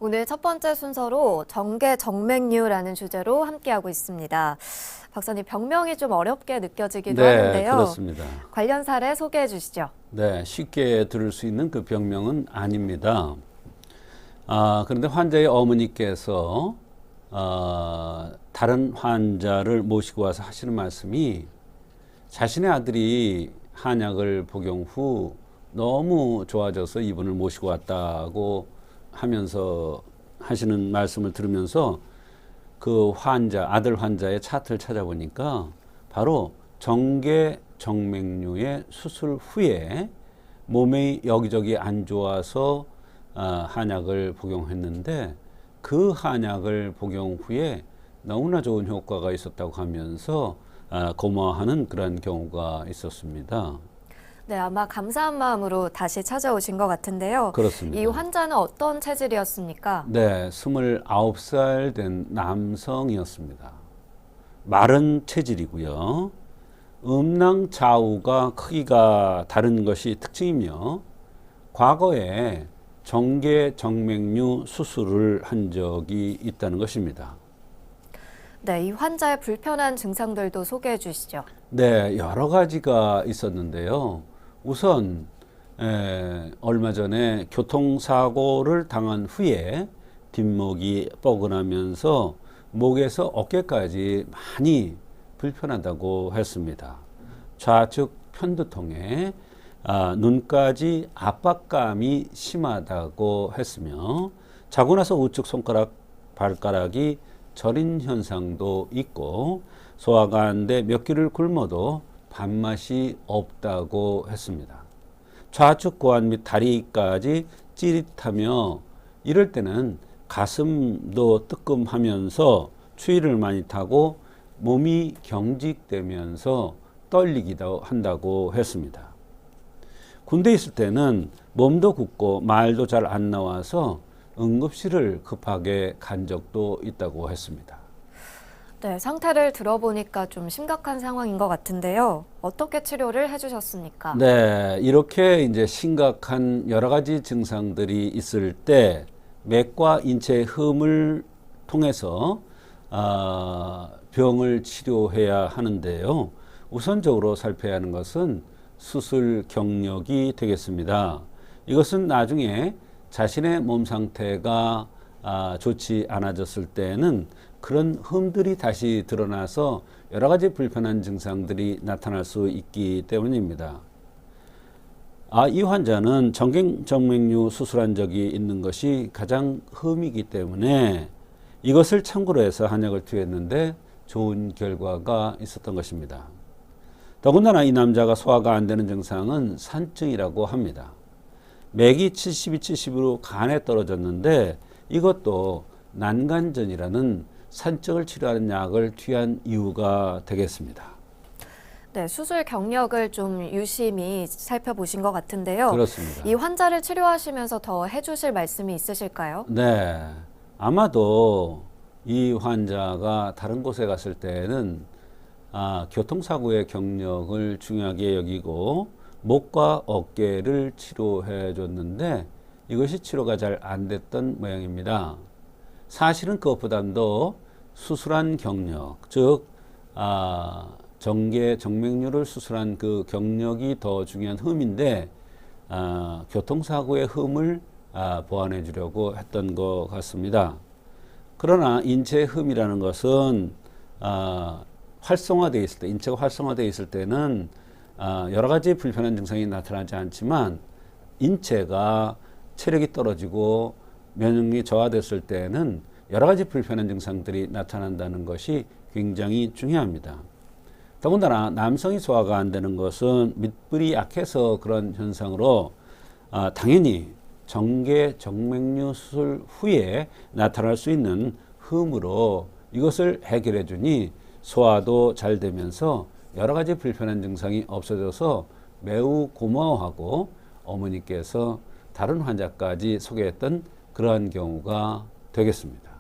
오늘 첫 번째 순서로 정계정맥류라는 주제로 함께하고 있습니다. 박사님, 병명이 좀 어렵게 느껴지기도 하는데요. 그렇습니다. 관련 사례 소개해 주시죠. 네, 쉽게 들을 수 있는 그 병명은 아닙니다. 그런데 환자의 어머니께서 다른 환자를 모시고 와서 하시는 말씀이 자신의 아들이 한약을 복용 후 너무 좋아져서 이분을 모시고 왔다고 하면서 하시는 말씀을 들으면서 그 아들 환자의 차트를 찾아보니까 바로 정계정맥류의 수술 후에 몸이 여기저기 안 좋아서 한약을 복용했는데 그 한약을 복용 후에 너무나 좋은 효과가 있었다고 하면서 고마워하는 그런 경우가 있었습니다. 네, 아마 감사한 마음으로 다시 찾아오신 것 같은데요. 그렇습니다. 이 환자는 어떤 체질이었습니까? 네, 29살 된 남성이었습니다. 마른 체질이고요. 음낭 좌우가 크기가 다른 것이 특징이며 과거에 정계정맥류 수술을 한 적이 있다는 것입니다. 네, 이 환자의 불편한 증상들도 소개해 주시죠. 네, 여러 가지가 있었는데요. 우선 얼마 전에 교통사고를 당한 후에 뒷목이 뻐근하면서 목에서 어깨까지 많이 불편하다고 했습니다. 좌측 편두통에 눈까지 압박감이 심하다고 했으며 자고 나서 우측 손가락, 발가락이 저린 현상도 있고 소화가 안 돼 몇 끼를 굶어도 밥맛이 없다고 했습니다. 좌측 고환 및 다리까지 찌릿하며 이럴 때는 가슴도 뜨끔하면서 추위를 많이 타고 몸이 경직되면서 떨리기도 한다고 했습니다. 군대에 있을 때는 몸도 굽고 말도 잘 안 나와서 응급실을 급하게 간 적도 있다고 했습니다. 네, 상태를 들어보니까 좀 심각한 상황인 것 같은데요. 어떻게 치료를 해주셨습니까? 네, 이렇게 이제 심각한 여러 가지 증상들이 있을 때 맥과 인체 흠을 통해서 병을 치료해야 하는데요. 우선적으로 살펴야 하는 것은 수술 경력이 되겠습니다. 이것은 나중에 자신의 몸 상태가 좋지 않아졌을 때는 그런 흠들이 다시 드러나서 여러 가지 불편한 증상들이 나타날 수 있기 때문입니다. 이 환자는 정계정맥류 수술한 적이 있는 것이 가장 흠이기 때문에 이것을 참고로 해서 한약을 투여했는데 좋은 결과가 있었던 것입니다. 더군다나 이 남자가 소화가 안 되는 증상은 산증이라고 합니다. 맥이 72, 70으로 간에 떨어졌는데 이것도 난간전이라는 산증을 치료하는 약을 투여한 이유가 되겠습니다. 네, 수술 경력을 좀 유심히 살펴보신 것 같은데요. 그렇습니다. 이 환자를 치료하시면서 더 해주실 말씀이 있으실까요? 네, 아마도 이 환자가 다른 곳에 갔을 때는 교통사고의 경력을 중요하게 여기고 목과 어깨를 치료해 줬는데 이것이 치료가 잘 안 됐던 모양입니다. 사실은 그것보다도 수술한 경력, 즉 정계정맥류를 수술한 그 경력이 더 중요한 흠인데 교통사고의 흠을 보완해 주려고 했던 것 같습니다. 그러나 인체 흠이라는 것은 활성화되어 있을 때, 인체가 활성화되어 있을 때는 여러 가지 불편한 증상이 나타나지 않지만 인체가 체력이 떨어지고 면역력이 저하됐을 때는 여러 가지 불편한 증상들이 나타난다는 것이 굉장히 중요합니다. 더군다나 남성이 소화가 안 되는 것은 밑불이 약해서 그런 현상으로 당연히 정계정맥류 수술 후에 나타날 수 있는 흠으로 이것을 해결해 주니 소화도 잘 되면서 여러 가지 불편한 증상이 없어져서 매우 고마워하고 어머니께서 다른 환자까지 소개했던 그러한 경우가 되겠습니다.